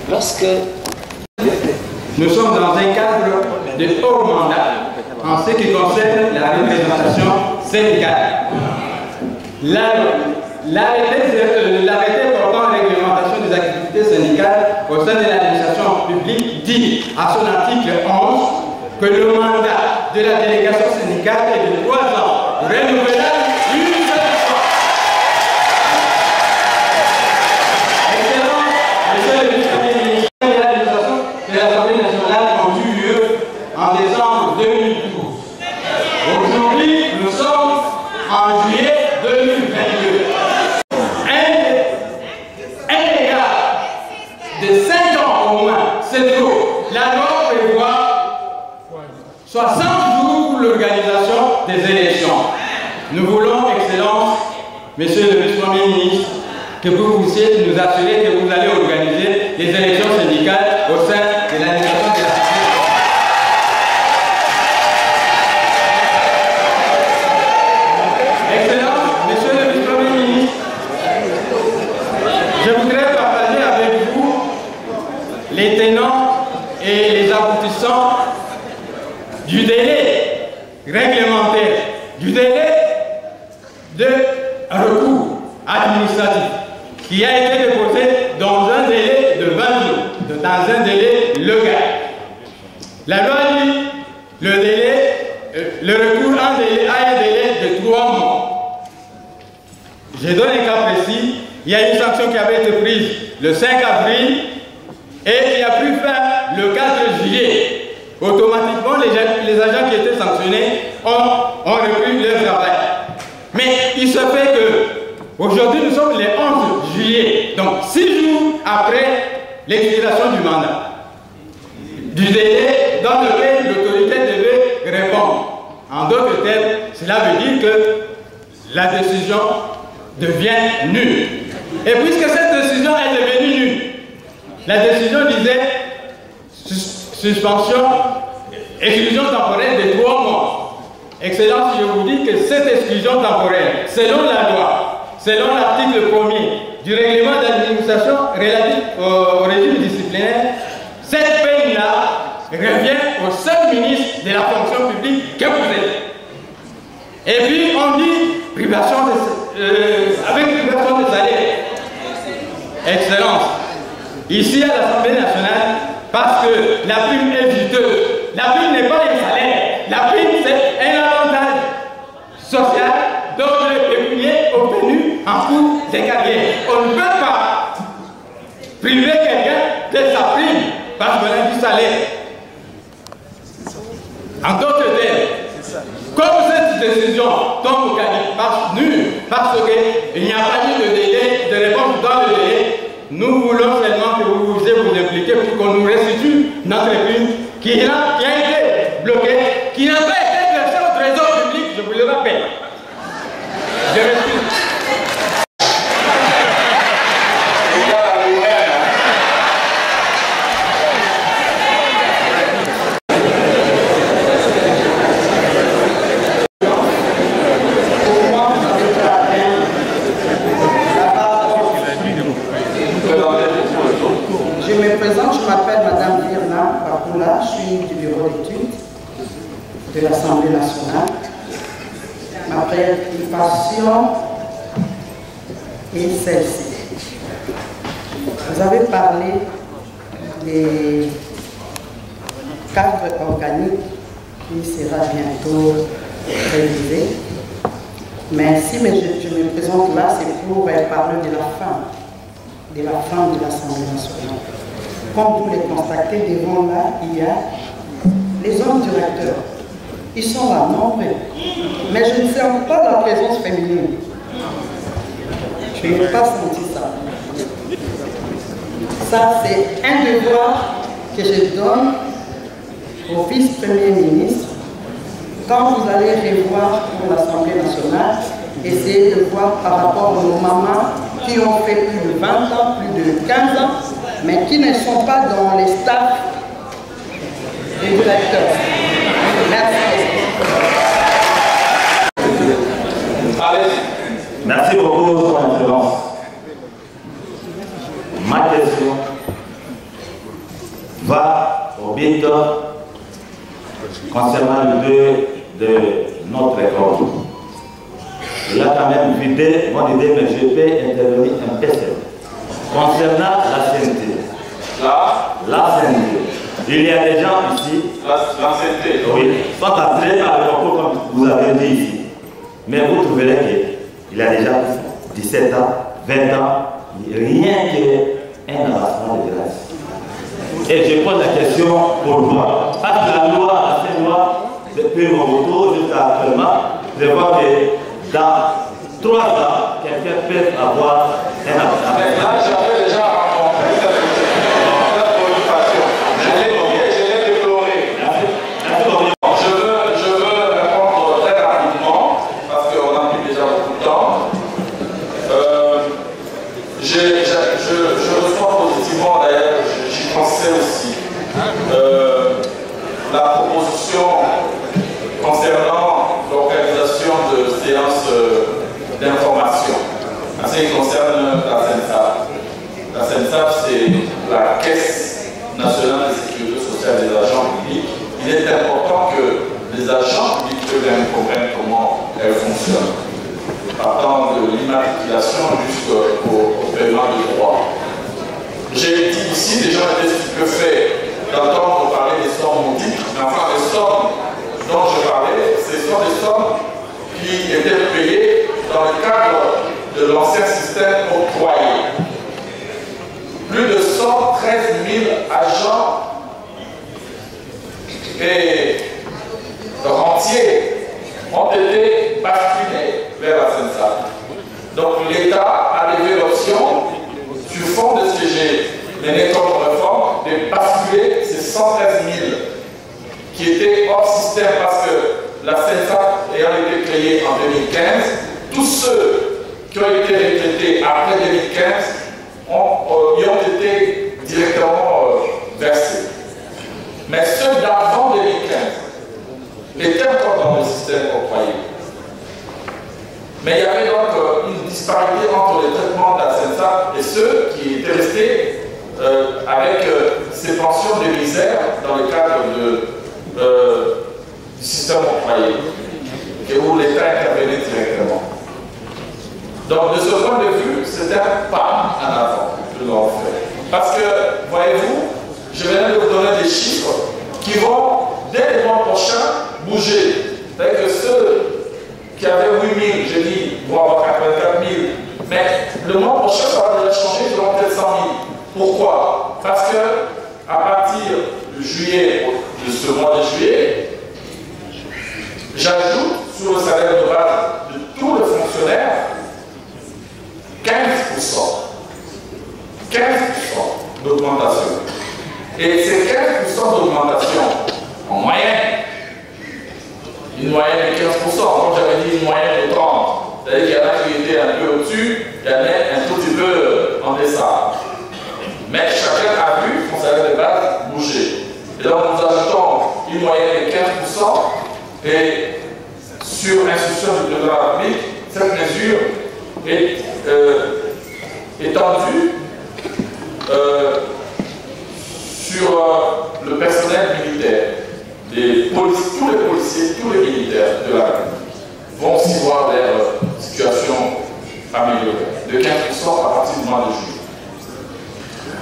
lorsque nous sommes dans un cadre de haut mandat en ce qui concerne la représentation syndicale. L'arrêté portant réglementation des activités syndicales au sein de l'administration publique dit à son article 11 que le mandat de la délégation syndicale est de 3 ans, renouvelable une seule fois. Excellence, Monsieur le vice-premier ministre, les réalisations de l'Assemblée nationale ont eu lieu en décembre 2012. Aujourd'hui, nous sommes en juillet 2022. Un égard de 5 ans au moins, c'est trop. La loi prévoit 60 jours pour l'organisation des élections. Nous voulons, Excellence, Monsieur le vice-premier ministre, que vous puissiez nous assurer que vous allez organiser les élections syndicales au sein de l'administration de la société. Excellence, Monsieur le vice-premier ministre, je voudrais partager avec vous les tenants et les aboutissants du délai réglementaire, du délai de recours administratif qui a été déposé dans un délai de 20 jours, dans un délai légal. La loi dit le recours a un délai de 3 mois. Je donne un cas précis. Il y a une sanction qui avait été prise le 5 avril et qui a pris fin le 4 juillet. Automatiquement, les agents qui étaient sanctionnés ont repris leur travail. Mais il se fait que aujourd'hui nous sommes le 11 juillet, donc 6 jours après l'expiration du mandat, du délai dans lequel l'autorité devait répondre. En d'autres termes, cela veut dire que la décision devient nulle. Et puisque cette décision est devenue nulle, la décision disait suspension, exclusion temporaire de 3 mois. Excellence, je vous dis que cette exclusion temporaire, selon la loi, selon l'article 1er du règlement d'administration relatif au régime disciplinaire, cette peine-là revient au seul ministre de la fonction publique que vous êtes. Et puis on dit privation avec privation de salaire. Excellence, ici à l'Assemblée nationale, parce que la prime est juteuse. La prime n'est pas un salaire. La prime, c'est un avantage social d'ordre pécuniaire obtenu en cours de carrière. On ne peut pas priver quelqu'un de sa prime parce qu'on a du salaire. En d'autres termes, comme cette décision tombe au calife nul, parce qu'il n'y a pas eu de délai de réponse dans le délai, nous voulons seulement que vous vous impliquez pour qu'on nous restitue notre prime qui a été bloquée, qui n'a pas été versée au trésor public, je vous le rappelle. Je respecte. De l'Assemblée nationale. Ma préoccupation est celle-ci. Vous avez parlé des cadres organiques qui sera bientôt révisé. Mais si je me présente là, c'est pour parler de la femme de l'Assemblée nationale. Comme vous le constatez, devant là, il y a les hommes directeurs. Ils sont là, nombreux. Mais je ne sens pas la présence féminine. Je n'ai pas senti ça. Ça, c'est un devoir que je donne au vice-premier ministre. Quand vous allez revoir pour l'Assemblée nationale, essayez de voir par rapport aux mamans qui ont fait plus de 20 ans, plus de 15 ans, mais qui ne sont pas dans les staffs des directeurs. Merci. Merci beaucoup pour l'influence. Ma question va au but concernant le deux de notre école. Il a quand même vidé mon idée, mais je peux intervenir un peu seul. Concernant la CNT. La CNT. Il y a des gens ici. La CNT. Oui, sont entrés par le concours comme vous avez dit ici. Mais vous trouverez qu'il a déjà 17 ans, 20 ans, rien qu'un avancement de grâce. Et je pose la question pour moi. Parce que la loi, cette loi, depuis mon retour jusqu'à actuellement, prévoit que dans 3 ans, quelqu'un peut avoir un avancement. Mais là, j'avais déjà rencontré cette préoccupation. Je l'ai déploré. Je veux répondre très rapidement, parce qu'on a pris déjà beaucoup de temps. Je reçois positivement, d'ailleurs, j'y pensais aussi, la proposition concernant l'organisation de séances d'information. En ce qui concerne la CENSAP. La CENSAP, c'est la Caisse nationale de sécurité sociale des agents publics. Il est important que les agents publics eux-mêmes comprennent comment elle fonctionne, partant de l'immatriculation jusqu'au paiement de droits. J'ai dit ici, les gens étaient stupéfaits d'entendre parler des sommes modiques, mais enfin les sommes dont je parlais, ce sont des sommes qui étaient payées dans le cadre de l'ancien système octroyé. Plus de 113 000 agents et rentiers ont été basculés vers la CENSAP. Donc l'État a levé l'option, sur fond de ce que j'ai mené comme réforme, de basculer ces 113 000 qui étaient hors système parce que la CENSAP ayant été créée en 2015, tous ceux qui ont été retraités après 2015 y ont été directement versés. Mais ceux d'avant 2015 étaient encore dans le système octroyé. Mais il y avait donc une disparité entre les traitements de la CENSAP et ceux qui étaient restés avec ces pensions de misère dans le cadre du système octroyé, où l'État intervenait directement. Donc de ce point de vue, c'est un pas en avant que nous avons fait. Parce que, voyez-vous, je viens de vous donner des chiffres qui vont, dès le mois prochain, bouger. C'est-à-dire que ceux qui avaient 8 000, je dis, vont avoir 84 000. Mais le mois prochain, ça va déjà changer, ils auront peut-être 100 000. Pourquoi? Parce que, à partir de juillet, de ce mois de juillet, j'ajoute sur le salaire de base de tous les fonctionnaires 15% d'augmentation. Et ces 15% d'augmentation, en moyenne, une moyenne de 15%, comme j'avais dit, une moyenne de 30%. C'est-à-dire qu'il y en a qui étaient un peu au-dessus, il y en a un tout petit peu en deçà. Mais chacun a vu son salaire de base bouger. Et donc nous ajoutons une moyenne de 15%, et sur instruction du président de la République, cette mesure est étendue sur le personnel militaire. Tous les policiers, tous les militaires de la République vont aussi voir leur situation améliorée de 15% à partir du mois de juillet.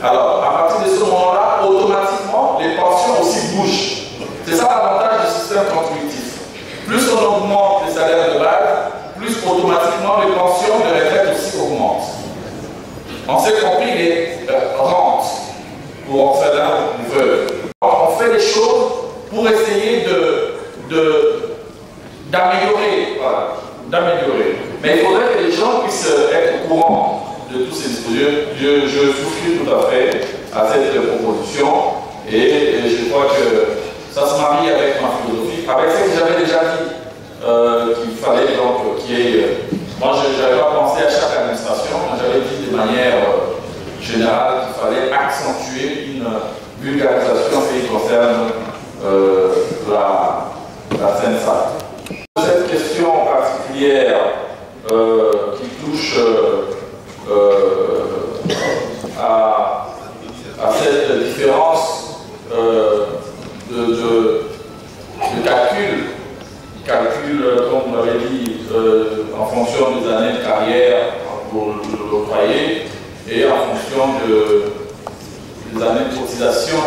Alors, à partir de ce moment-là, automatiquement, les pensions aussi bougent. C'est ça l'avantage du système contributif. Plus on augmente les salaires de base, plus automatiquement les pensions de retraite aussi augmentent. On s'est compris les rentes pour orphelins ou veuves. On fait les choses pour essayer d'améliorer. Voilà, d'améliorer. Mais il faudrait que les gens puissent être au courant de tous ces dispositions. Je souscris tout à fait à cette proposition et je crois que ça se marie avec ma philosophie, avec ce que j'avais déjà dit, qu'il fallait donc qu'il y ait. Moi, je n'avais pas pensé à chaque administration, mais j'avais dit de manière générale qu'il fallait accentuer une vulgarisation qui concerne la CENSAP. Cette question particulière qui touche à cette différence années de cotisation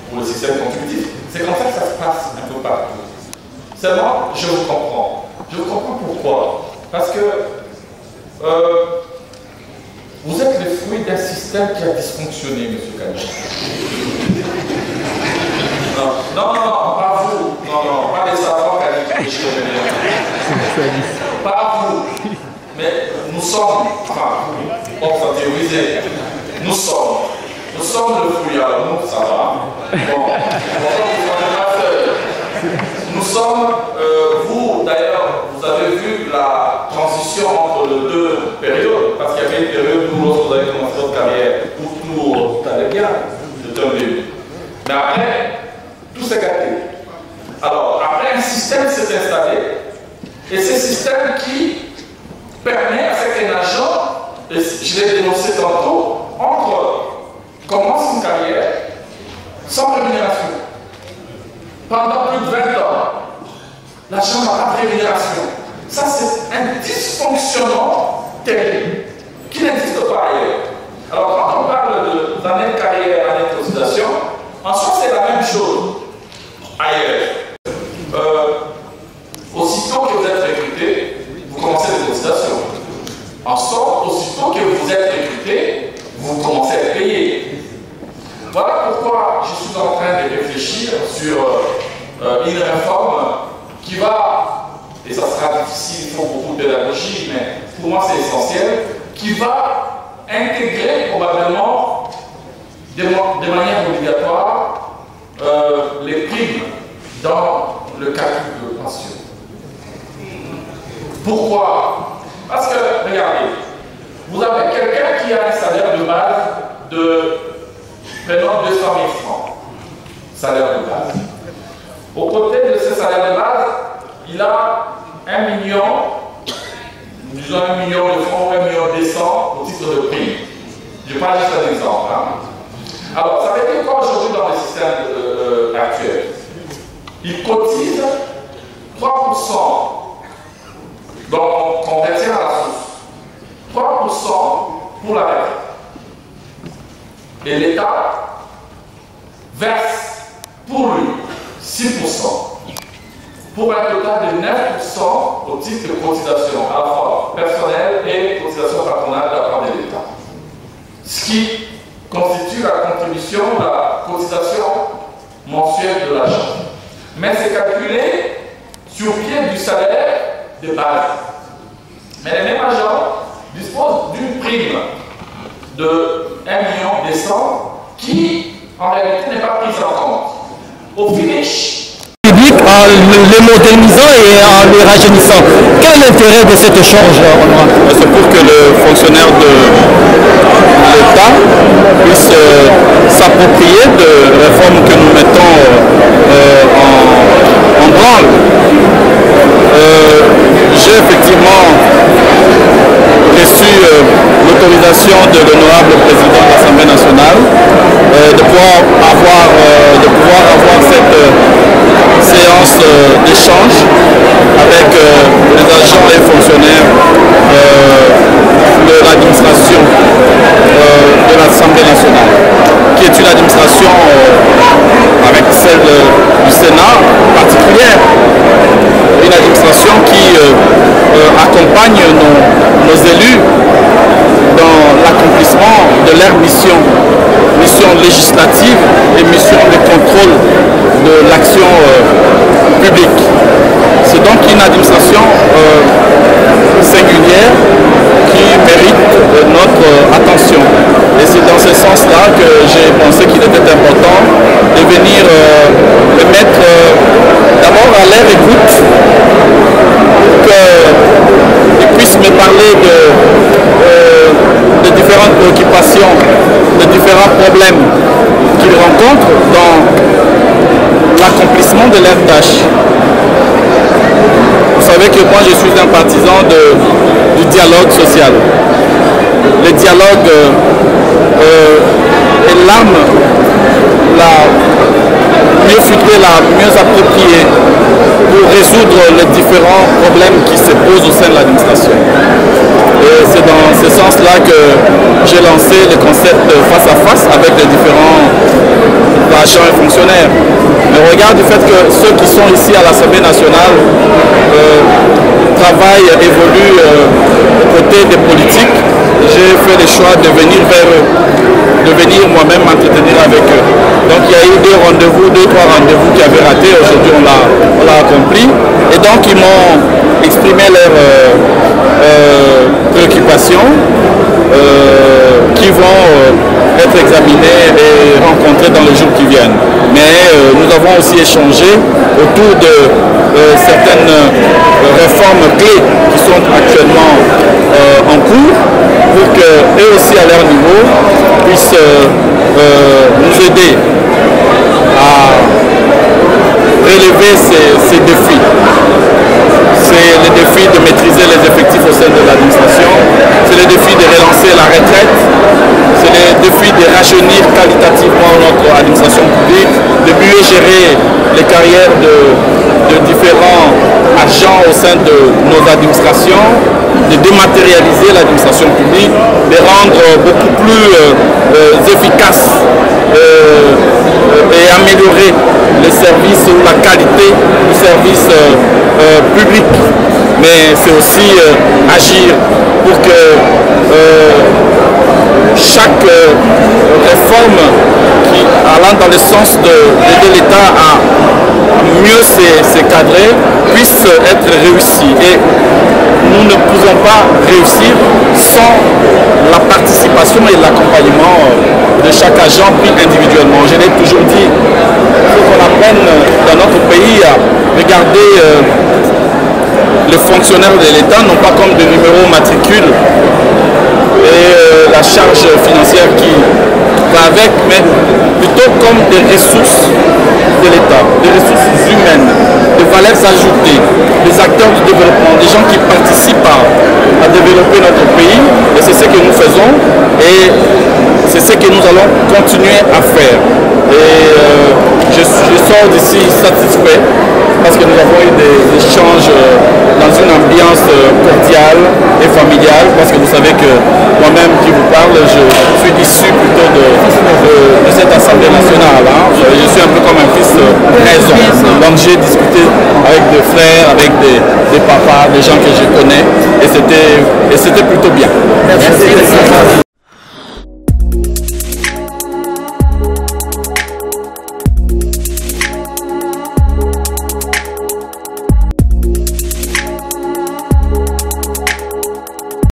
pour le système contributif. C'est comme ça que ça se passe un peu partout. Seulement, je vous comprends. Je vous comprends pourquoi. Parce que vous êtes le fruit d'un système qui a dysfonctionné, M. Kanye. Non, pas vous. Non, pas les savants Kanye. Pas vous. Mais nous sommes, on va théoriser, nous sommes le fruit, alors nous, ça va. Bon, nous sommes, vous d'ailleurs, vous avez vu la transition entre les deux périodes, parce qu'il y avait une période où lorsque vous avez commencé votre carrière, où tout allait bien, c'était un début. Mais après, tout s'est gâté. Alors, après, un système s'est installé, et ce système qui permet à certains agents, et je l'ai dénoncé tantôt, commence une carrière sans rémunération. Pendant plus de 20 ans, l'agent n'a pas de rémunération. Ça, c'est un dysfonctionnement terrible qui n'existe pas ailleurs. Alors, quand on parle d'année de carrière, année de cotisation, en soi, c'est la même chose ailleurs. Aussitôt que vous êtes recruté, vous commencez les cotisations. En somme, aussitôt que vous êtes recruté, vous commencez à être payé. Voilà pourquoi je suis en train de réfléchir sur une réforme qui va, et ça sera difficile, il faut beaucoup de pédagogie, mais pour moi c'est essentiel, qui va intégrer probablement de manière obligatoire les primes dans le calcul de pension. Pourquoi? Parce que, regardez, vous avez quelqu'un qui a un salaire de base de, prenons 200 000 francs, salaire de base. Au côté de ce salaire de base, il a 1 million, disons 1 million de francs, 1 million de cents au titre de prime. Je prends juste un exemple. Alors, ça veut dire quoi aujourd'hui dans le système actuel? Il cotise 3%. Donc, on retient à la source 3% pour la retraite. Et l'État verse pour lui 6%, pour un total de 9% au titre de cotisation, à la fois personnelle et cotisation patronale de la part de l'État. Ce qui constitue la contribution, la cotisation mensuelle de l'agent. Mais c'est calculé sur pied du salaire de base. Mais les mêmes agents disposent d'une prime de 1 million de cents qui, en réalité, n'est pas prise en compte. Au finish, public en le modernisant et en le rajeunissant. Quel est l'intérêt de cet échange, Honorable? C'est pour que le fonctionnaire de l'État puisse s'approprier de réformes que nous mettons en branle. J'ai effectivement reçu l'autorisation de l'honorable président de l'Assemblée nationale de pouvoir avoir cette séance d'échange avec les agents et fonctionnaires de l'administration de l'Assemblée nationale, qui est une administration avec celle du Sénat particulière, une administration qui accompagne nos élus dans l'accomplissement de leur mission législative et mission de contrôle de l'action publique. C'est donc une administration singulière qui mérite notre attention. Et c'est dans ce sens-là que j'ai pensé qu'il était important de venir les mettre d'abord à leur écoute, qu'ils puissent me parler de différentes préoccupations, de différents problèmes qu'ils rencontrent dans l'accomplissement de leurs tâches. Vous savez que moi je suis un partisan du dialogue social. Le dialogue est l'arme la mieux filtrée, la mieux appropriée pour résoudre les différents problèmes qui se posent au sein de l'administration. Et c'est dans ce sens-là que j'ai lancé le concept face à face avec les différents agents et fonctionnaires. Mais au regard du fait que ceux qui sont ici à l'Assemblée nationale travaillent, évoluent aux côtés des politiques, j'ai fait le choix de venir vers eux, de venir moi-même m'entretenir avec eux. Donc il y a eu deux, trois rendez-vous qui avaient raté, aujourd'hui on l'a accompli. Et donc ils m'ont exprimé leurs préoccupations qui vont être examinées et rencontrées dans les jours qui viennent. Mais nous avons aussi échangé autour de certaines réformes clés qui sont actuellement en cours pour qu'eux aussi à leur niveau puissent nous aider à relever ces défis. C'est le défi de maîtriser les effectifs au sein de l'administration, c'est le défi de relancer la retraite, c'est le défi de rajeunir qualitativement notre administration publique, de mieux gérer les carrières de différents agents au sein de nos administrations, de dématérialiser l'administration publique, de rendre beaucoup plus efficace et améliorer les services ou la qualité du service public. Mais c'est aussi agir pour que chaque réforme qui allant dans le sens d'aider l'État à mieux se cadrer puisse être réussie. Et nous ne pouvons pas réussir sans la participation et l'accompagnement de chaque agent pris individuellement. Je l'ai toujours dit, il faut qu'on apprenne dans notre pays à regarder les fonctionnaires de l'État non pas comme des numéros matricules et la charge financière qui va avec, mais plutôt comme des ressources de l'État, des ressources humaines, des valeurs ajoutées, des acteurs du développement, des gens qui participent à développer notre pays. Et c'est ce que nous faisons et c'est ce que nous allons continuer à faire. Et je sors d'ici satisfait parce que nous avons eu des échanges dans une ambiance cordiale et familiale, parce que vous savez que moi-même qui vous parle, je suis issu plutôt de cette Assemblée nationale. Hein. Je suis un peu comme un fils raison. Donc j'ai discuté avec des frères, avec des papas, des gens que je connais, et c'était plutôt bien. Merci.